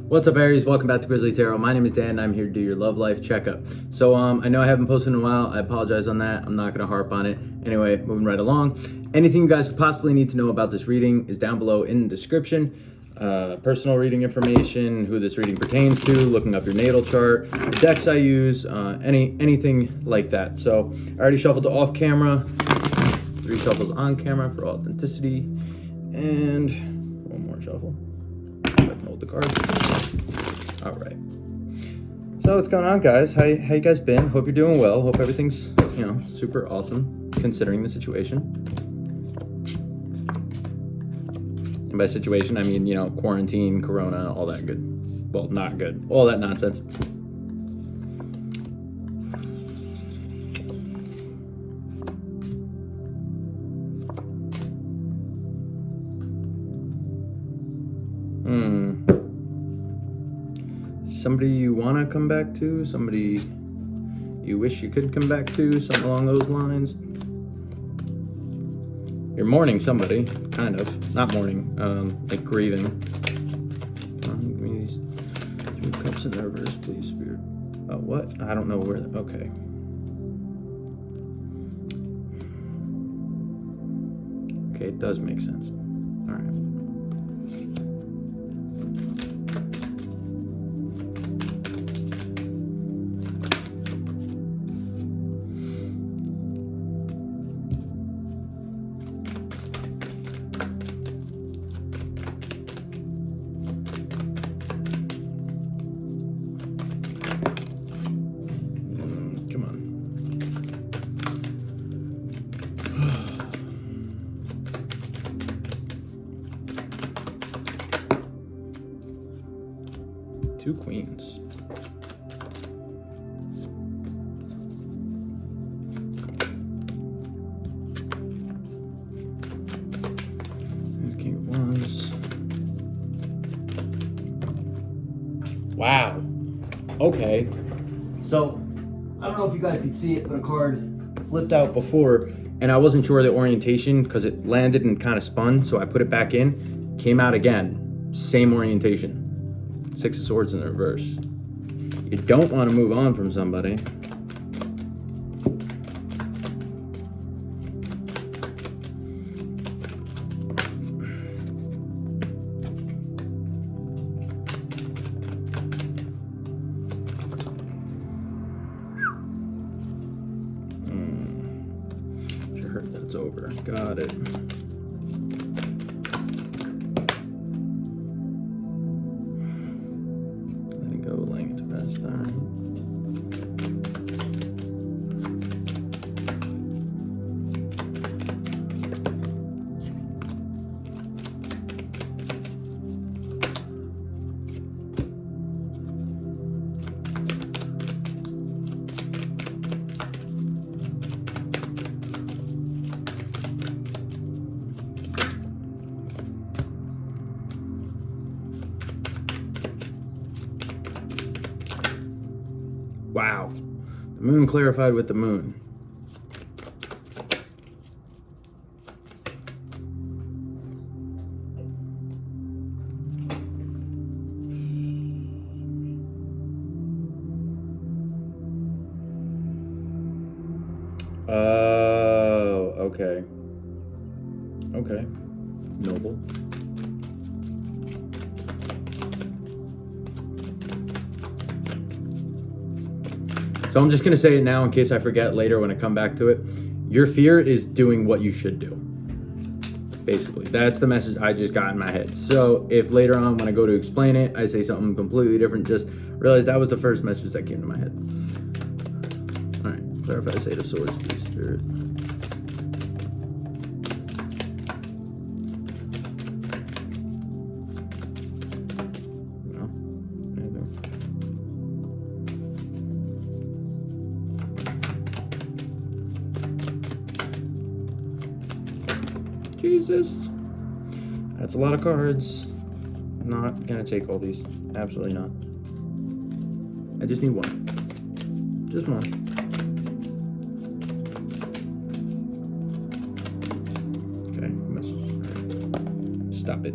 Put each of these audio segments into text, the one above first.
What's up, Aries? Welcome back to Grizzly Tarot. My name is Dan and I'm here to do your love life checkup. So I know I haven't posted in a while. I apologize on that. I'm not going to harp on it. Anyway, moving right along. Anything you guys could possibly need to know about this reading is down below in the description. Personal reading information, who this reading pertains to, looking up your natal chart, the decks I use, anything like that. So I already shuffled off camera, 3 shuffles on camera for authenticity, and one more shuffle. If I can hold the cards. All right. So what's going on, guys? How you guys been? Hope you're doing well. Hope everything's, super awesome considering the situation. And by situation, I mean, quarantine, corona, all that good. Well, not good. All that nonsense. Somebody you want to come back to? Somebody you wish you could come back to? Something along those lines? You're mourning somebody, kind of. Not mourning, like grieving. Give me these 2 cups in reverse, please, Spirit. Oh, what? I don't know where. Okay. Okay, it does make sense. All right. Two queens. There's king of wands. Wow. Okay. So, I don't know if you guys can see it, but a card flipped out before, and I wasn't sure the orientation because it landed and kind of spun, so I put it back in, came out again. Same orientation. 6 of Swords in the reverse. You don't want to move on from somebody. Sure hurt that it's over. Got it. Wow. The moon clarified with the moon. Oh, okay. Okay. Noble. So I'm just going to say it now in case I forget later when I come back to it. Your fear is doing what you should do. Basically, that's the message I just got in my head. So if later on when I go to explain it, I say something completely different, just realize that was the first message that came to my head. All right, clarify the 8 of Swords, please, Spirit. Jesus, that's a lot of cards. I'm not gonna take all these. Absolutely not. I just need one. Just one. Okay, stop it.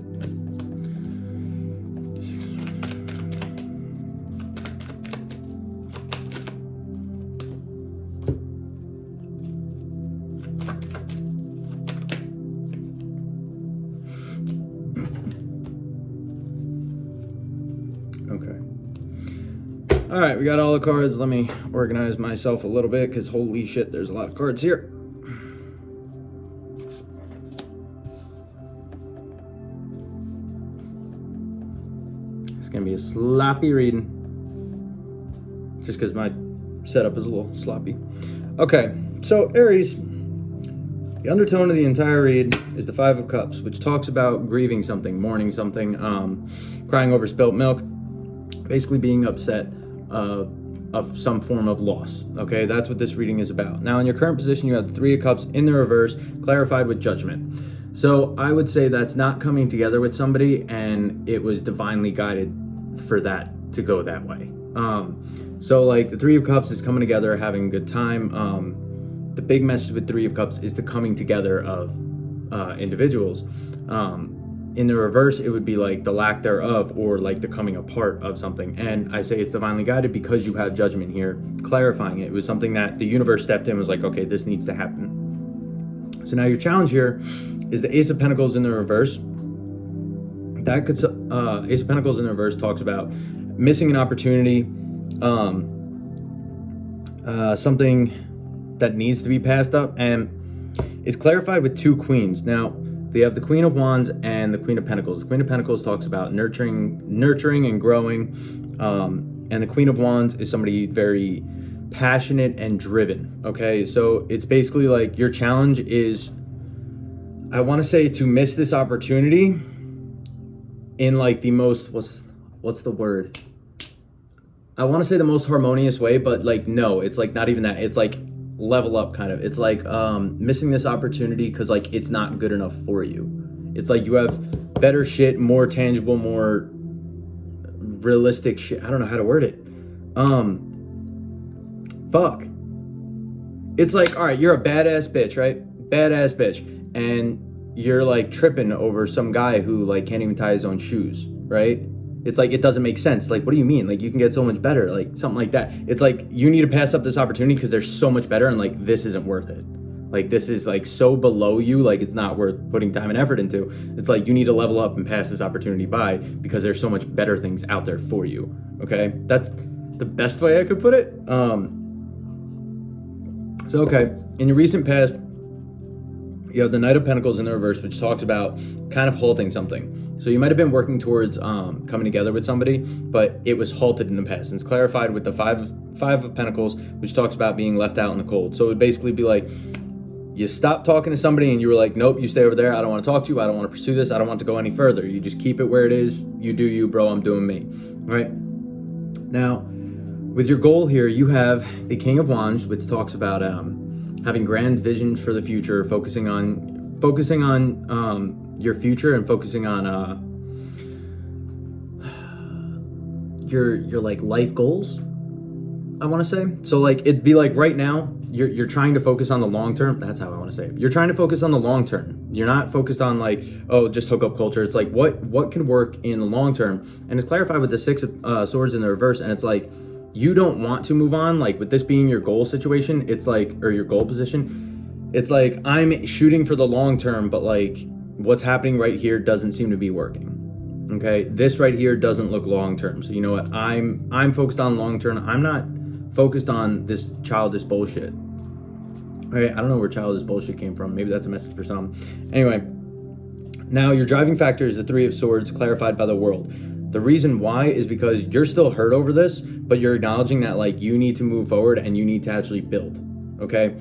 Okay. All right, we got all the cards. Let me organize myself a little bit because holy shit, there's a lot of cards here. It's gonna be a sloppy reading just because my setup is a little sloppy. Okay, so Aries, the undertone of the entire read is the Five of Cups, which talks about grieving something, mourning something, crying over spilt milk, basically being upset of some form of loss. Okay, that's what this reading is about. Now, in your current position, you have the Three of Cups in the reverse, clarified with Judgment. So I would say that's not coming together with somebody, and it was divinely guided for that to go that way. So like the Three of Cups is coming together, having a good time. The big message with Three of Cups is the coming together of individuals. In the reverse, it would be like the lack thereof, or like the coming apart of something. And I say it's divinely guided because you have Judgment here, clarifying it. It was something that the universe stepped in and was like, okay, this needs to happen. So now your challenge here is the Ace of Pentacles in the reverse. That could, Ace of Pentacles in the reverse talks about missing an opportunity, something that needs to be passed up, and it's clarified with two queens. Now, they have the Queen of Wands and the Queen of Pentacles. The Queen of Pentacles talks about nurturing and growing, and the Queen of Wands is somebody very passionate and driven. Okay, so it's basically like your challenge is, I want to say, to miss this opportunity in like the most, what's the word? I want to say the most harmonious way, but like no, it's like not even that. It's like level up kind of. It's like missing this opportunity because like it's not good enough for you. It's like you have better shit, more tangible, more realistic shit. I don't know how to word it. Fuck. It's like, all right, you're a badass bitch, right? Badass bitch. And you're like tripping over some guy who like can't even tie his own shoes, right? It's like, it doesn't make sense. Like, what do you mean? Like, you can get so much better, like something like that. It's like, you need to pass up this opportunity because there's so much better, and like, this isn't worth it. Like, this is like so below you, like it's not worth putting time and effort into. It's like, you need to level up and pass this opportunity by because there's so much better things out there for you. Okay, that's the best way I could put it. So, okay, in your recent past, you have the Knight of Pentacles in the reverse, which talks about kind of halting something. So you might have been working towards coming together with somebody, but it was halted in the past. And it's clarified with the Five of Pentacles, which talks about being left out in the cold. So it would basically be like, you stopped talking to somebody and you were like, nope, you stay over there. I don't want to talk to you. I don't want to pursue this. I don't want to go any further. You just keep it where it is. You do you, bro. I'm doing me. All right. Now, with your goal here, you have the King of Wands, which talks about having grand visions for the future, focusing on your future and focusing on your like life goals, I want to say. So like it'd be like right now you're trying to focus on the long term. That's how I want to say it. You're trying to focus on the long term. You're not focused on like, oh, just hookup culture. It's like what can work in the long term. And it's clarified with the Six of Swords in the reverse, and it's like you don't want to move on. Like with this being your goal situation, it's like, or your goal position, it's like I'm shooting for the long term, but like what's happening right here doesn't seem to be working. Okay, this right here doesn't look long term. So you know what? I'm focused on long term. I'm not focused on this childish bullshit. All right, I don't know where childish bullshit came from. Maybe that's a message for some. Anyway, now your driving factor is the Three of Swords, clarified by the World. The reason why is because you're still hurt over this, but you're acknowledging that like you need to move forward and you need to actually build. Okay.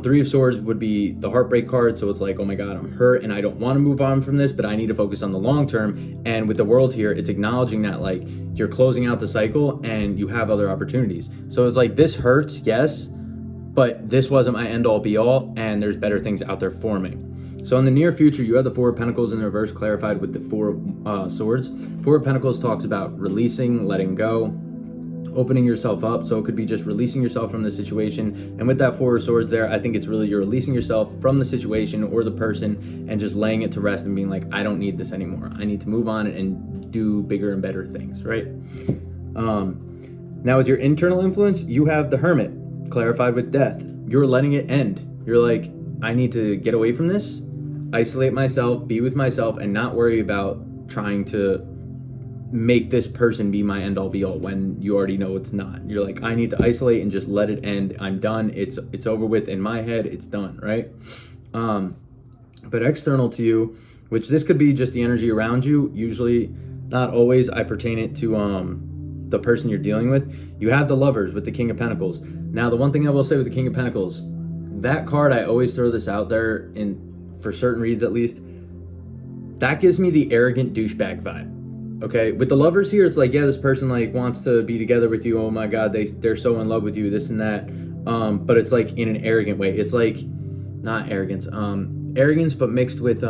Three of Swords would be the heartbreak card. So it's like, oh my God, I'm hurt and I don't want to move on from this, but I need to focus on the long term. And with the World here, it's acknowledging that like you're closing out the cycle and you have other opportunities. So it's like, this hurts, yes, but this wasn't my end all be all, and there's better things out there for me. So in the near future, you have the Four of Pentacles in the reverse, clarified with the Four of Swords. Four of Pentacles talks about releasing, letting go, opening yourself up. So it could be just releasing yourself from the situation. And with that Four of Swords there, I think it's really you're releasing yourself from the situation or the person and just laying it to rest and being like, I don't need this anymore. I need to move on and do bigger and better things, right? Now with your internal influence, you have the Hermit, clarified with Death. You're letting it end. You're like, I need to get away from this, isolate myself, be with myself, and not worry about trying to make this person be my end all be all when you already know it's not. You're like, I need to isolate and just let it end. I'm done. It's over with in my head. It's done, right? But external to you, which this could be just the energy around you. Usually, not always. I pertain it to the person you're dealing with. You have the Lovers with the King of Pentacles. Now, the one thing I will say with the King of Pentacles, that card, I always throw this out there for certain reads at least. That gives me the arrogant douchebag vibe. Okay, with the Lovers here, it's like, yeah, this person like wants to be together with you. Oh my God, they're so in love with you, this and that. But it's like in an arrogant way. It's like not arrogance, arrogance, but mixed with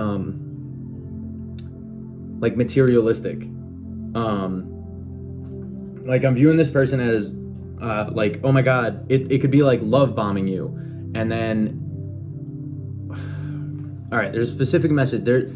like materialistic. Like I'm viewing this person as like, oh my God, it could be like love bombing you, and then all right, there's a specific message there.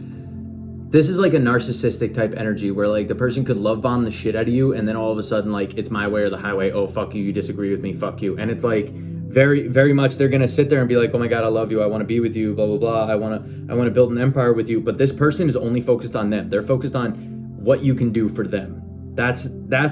This is like a narcissistic type energy where like the person could love bomb the shit out of you, and then all of a sudden like it's my way or the highway. Oh, fuck you, you disagree with me, fuck you. And it's like very, very much they're gonna sit there and be like, oh my God, I love you, I want to be with you, blah blah blah. I want to build an empire with you. But this person is only focused on them. They're focused on what you can do for them. That's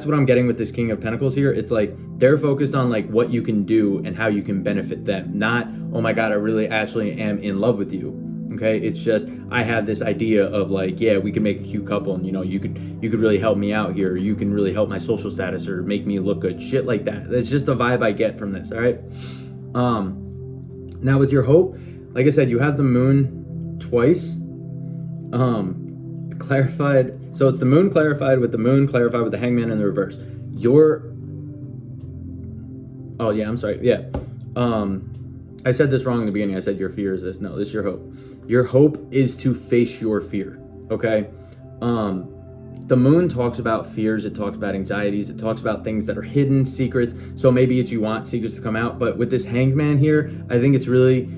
what I'm getting with this King of Pentacles here. It's like they're focused on like what you can do and how you can benefit them. Not, oh my God, I really actually am in love with you. Okay, it's just I have this idea of like, yeah, we can make a cute couple, and you could really help me out here, or you can really help my social status or make me look good, shit like that. That's just the vibe I get from this. All right. Now with your hope, like I said, you have the Moon twice. Clarified. So it's the Moon clarified with the Hangman in the reverse. Oh yeah, I'm sorry. Yeah. I said this wrong in the beginning. I said your fear is this. No, this is your hope. Your hope is to face your fear, okay? The Moon talks about fears, it talks about anxieties, it talks about things that are hidden, secrets. So maybe it's you want secrets to come out, but with this Hangman here, I think it's really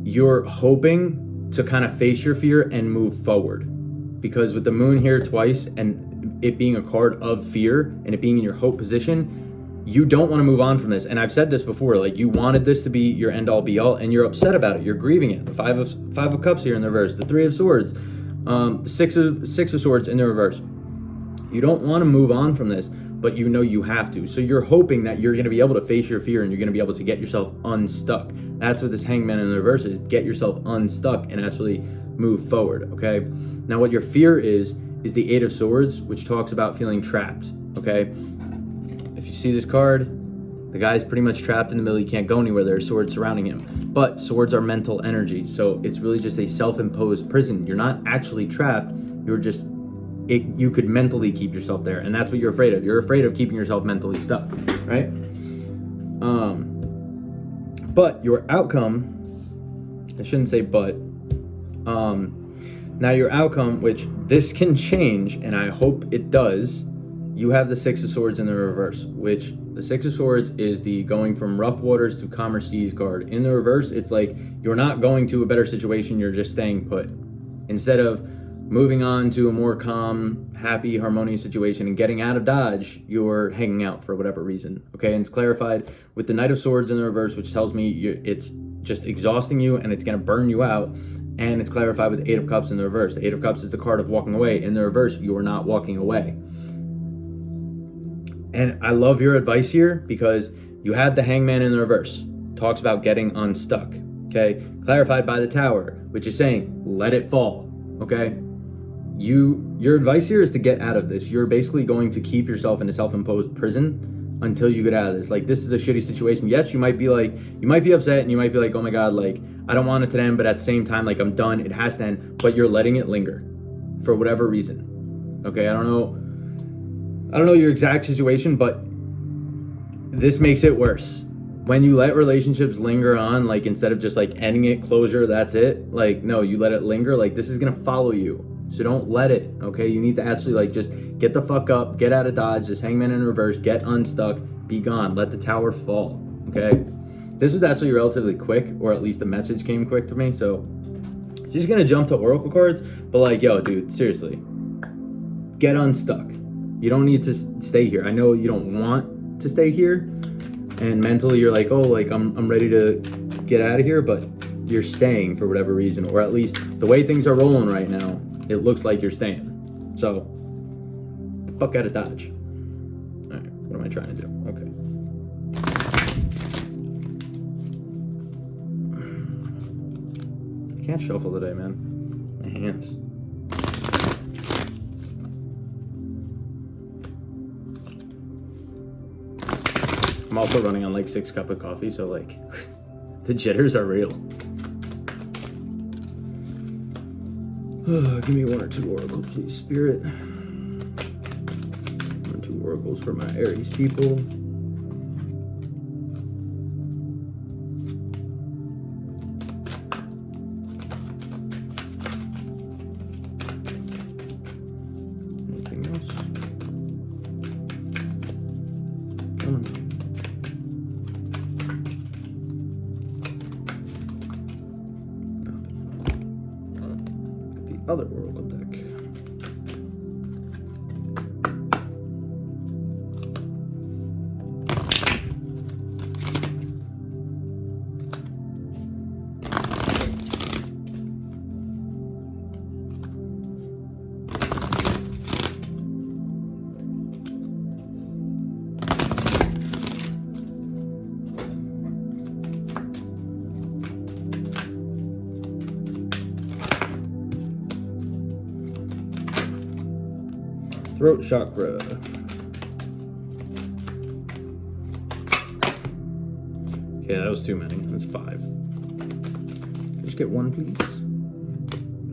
you're hoping to kind of face your fear and move forward. Because with the Moon here twice and it being a card of fear and it being in your hope position, you don't want to move on from this. And I've said this before, like you wanted this to be your end all be all and you're upset about it. You're grieving it. The five of Cups here in the reverse, the Three of Swords, the six of Swords in the reverse. You don't want to move on from this, but you know you have to. So you're hoping that you're going to be able to face your fear and you're going to be able to get yourself unstuck. That's what this Hangman in the reverse is. Get yourself unstuck and actually move forward, okay? Now what your fear is the Eight of Swords, which talks about feeling trapped, okay? If you see this card, the guy's pretty much trapped in the middle. He can't go anywhere. There are swords surrounding him. But swords are mental energy. So it's really just a self-imposed prison. You're not actually trapped. You're just, you could mentally keep yourself there. And that's what you're afraid of. You're afraid of keeping yourself mentally stuck, right? But your outcome, I shouldn't say but, now your outcome, which this can change, and I hope it does, you have the Six of Swords in the reverse, which the Six of Swords is the going from rough waters to calmer seas card. In the reverse, it's like you're not going to a better situation, you're just staying put. Instead of moving on to a more calm, happy, harmonious situation and getting out of Dodge, you're hanging out for whatever reason. Okay, and it's clarified with the Knight of Swords in the reverse, which tells me it's just exhausting you and it's going to burn you out. And it's clarified with the Eight of Cups in the reverse. The Eight of Cups is the card of walking away. In the reverse, you are not walking away. And I love your advice here because you had the Hangman in the reverse. Talks about getting unstuck, okay? Clarified by the Tower, which is saying, let it fall, okay? Your advice here is to get out of this. You're basically going to keep yourself in a self-imposed prison until you get out of this. Like, this is a shitty situation. Yes, you might be upset and you might be like, oh my God, like, I don't want it to end, but at the same time, like, I'm done, it has to end, but you're letting it linger for whatever reason, okay? I don't know your exact situation, but this makes it worse. When you let relationships linger on, like instead of just like ending it, closure, that's it. Like, no, you let it linger. Like, this is going to follow you. So don't let it, okay? You need to actually like just get the fuck up, get out of Dodge, just Hangman in reverse, get unstuck, be gone, let the Tower fall, okay? This was actually relatively quick, or at least the message came quick to me. So just going to jump to Oracle cards, but like, yo, dude, seriously, get unstuck. You don't need to stay here. I know you don't want to stay here, and mentally you're like, oh, like I'm ready to get out of here, but you're staying for whatever reason, or at least the way things are rolling right now, it looks like you're staying. So fuck out of Dodge. All right, what am I trying to do? Okay. I can't shuffle today, man. My hands. I'm also running on like 6 cups of coffee, so like the jitters are real. Give me 1 or 2 oracle, please, Spirit. 1 or 2 oracles for my Aries people. Anything else? Come on. Other oracle deck. Throat chakra. Okay, that was too many. That's 5. Just get 1, please.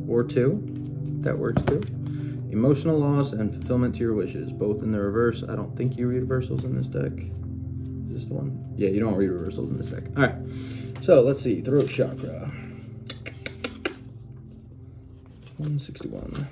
Or 2. That works too. Emotional loss and fulfillment to your wishes. Both in the reverse. I don't think you read reversals in this deck. Is this the one? Yeah, you don't read reversals in this deck. Alright. So let's see. Throat chakra. 161.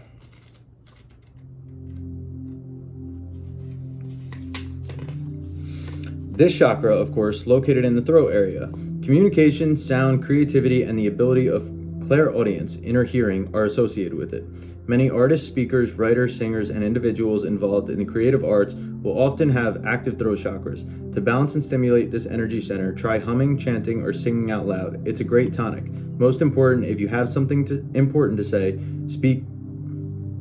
This chakra, of course, located in the throat area. Communication, sound, creativity, and the ability of clairaudience, inner hearing, are associated with it. Many artists, speakers, writers, singers, and individuals involved in the creative arts will often have active throat chakras. To balance and stimulate this energy center, try humming, chanting, or singing out loud. It's a great tonic. Most important, if you have something important to say, speak.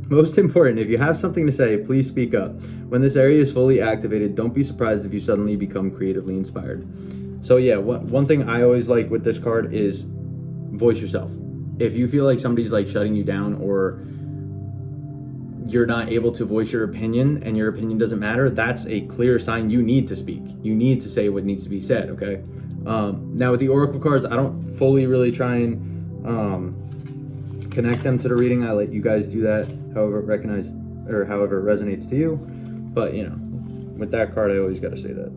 Most important, if you have something to say, please speak up. When this area is fully activated, don't be surprised if you suddenly become creatively inspired. So yeah, one thing I always like with this card is voice yourself. If you feel like somebody's like shutting you down, or you're not able to voice your opinion and your opinion doesn't matter, that's a clear sign you need to speak. You need to say what needs to be said, okay? Now with the oracle cards, I don't fully really try and connect them to the reading. I let you guys do that however it resonates to you. But you know, with that card, I always got to say that.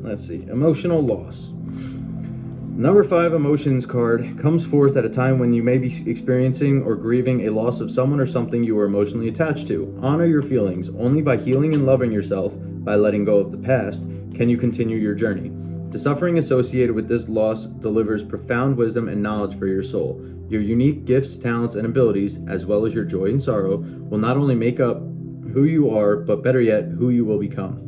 Let's see. Emotional loss. Number 5 emotions card comes forth at a time when you may be experiencing or grieving a loss of someone or something you were emotionally attached to. Honor your feelings. Only by healing and loving yourself, by letting go of the past, can you continue your journey. The suffering associated with this loss delivers profound wisdom and knowledge for your soul. Your unique gifts, talents, and abilities, as well as your joy and sorrow, will not only make up who you are, but better yet, who you will become.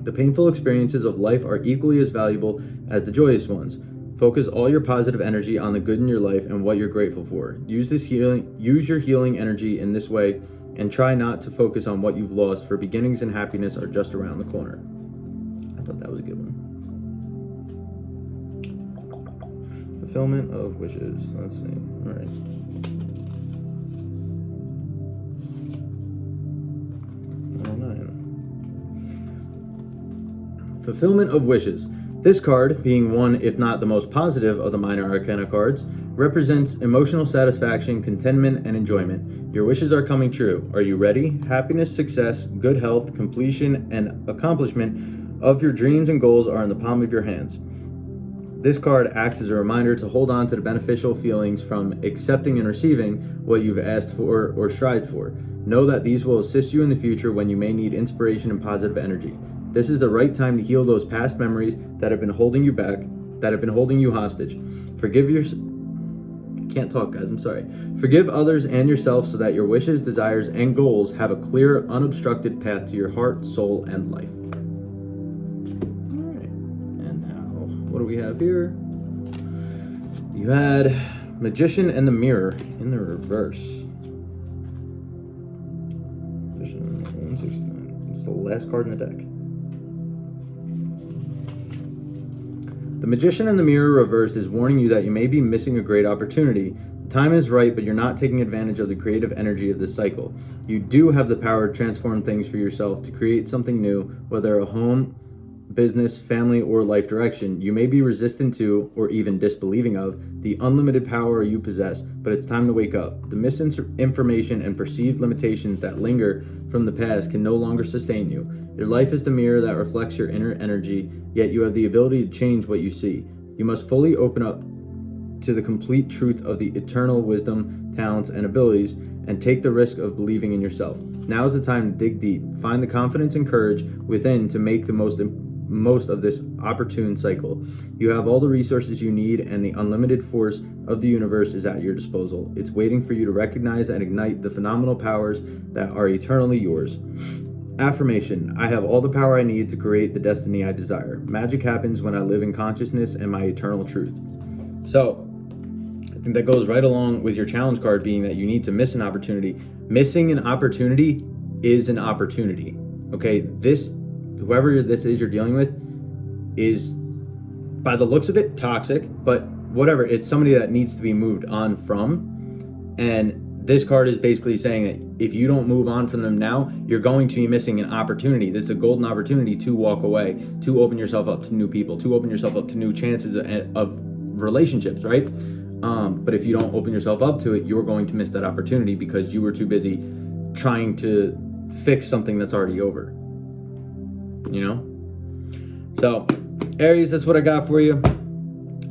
The painful experiences of life are equally as valuable as the joyous ones. Focus all your positive energy on the good in your life and what you're grateful for. Use your healing energy in this way, and try not to focus on what you've lost, for beginnings and happiness are just around the corner. I thought that was a good one. Fulfillment of wishes. Let's see. All right. Fulfillment of wishes. This card, being one if not the most positive of the minor arcana cards, represents emotional satisfaction, contentment, and enjoyment. Your wishes are coming true. Are you ready? Happiness, success, good health, completion, and accomplishment of your dreams and goals are in the palm of your hands. This card acts as a reminder to hold on to the beneficial feelings from accepting and receiving what you've asked for or strived for. Know that these will assist you in the future when you may need inspiration and positive energy. This is the right time to heal those past memories that have been holding you back, that have been holding you hostage. Can't talk, guys, I'm sorry. Forgive others and yourself so that your wishes, desires, and goals have a clear, unobstructed path to your heart, soul, and life. All right, and now, what do we have here? You had Magician and the Mirror in the reverse. 169, last card in the deck. The Magician in the Mirror reversed is warning you that you may be missing a great opportunity. The time is right, but you're not taking advantage of the creative energy of this cycle. You do have the power to transform things for yourself, to create something new, whether a home, business, family, or life direction. You may be resistant to, or even disbelieving of, the unlimited power you possess, but it's time to wake up. The misinformation and perceived limitations that linger from the past can no longer sustain you. Your life is the mirror that reflects your inner energy, yet you have the ability to change what you see. You must fully open up to the complete truth of the eternal wisdom, talents, and abilities, and take the risk of believing in yourself. Now is the time to dig deep. Find the confidence and courage within to make the most of this opportune cycle. You have all the resources you need, and the unlimited force of the universe is at your disposal. It's waiting for you to recognize and ignite the phenomenal powers that are eternally yours. Affirmation: I have all the power I need to create the destiny I desire. Magic happens when I live in consciousness and my eternal truth. So, I think that goes right along with your challenge card being that you need to miss an opportunity. Missing an opportunity is an opportunity. Okay, whoever this is you're dealing with is, by the looks of it, toxic, but whatever, it's somebody that needs to be moved on from. And this card is basically saying that if you don't move on from them now, you're going to be missing an opportunity. This is a golden opportunity to walk away, to open yourself up to new people, to open yourself up to new chances of relationships, right? But if you don't open yourself up to it, you're going to miss that opportunity because you were too busy trying to fix something that's already over. You know? So, Aries, that's what I got for you.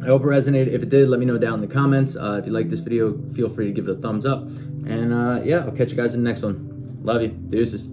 I hope it resonated. If it did, let me know down in the comments. If you like this video, feel free to give it a thumbs up. And yeah, I'll catch you guys in the next one. Love you. Deuces.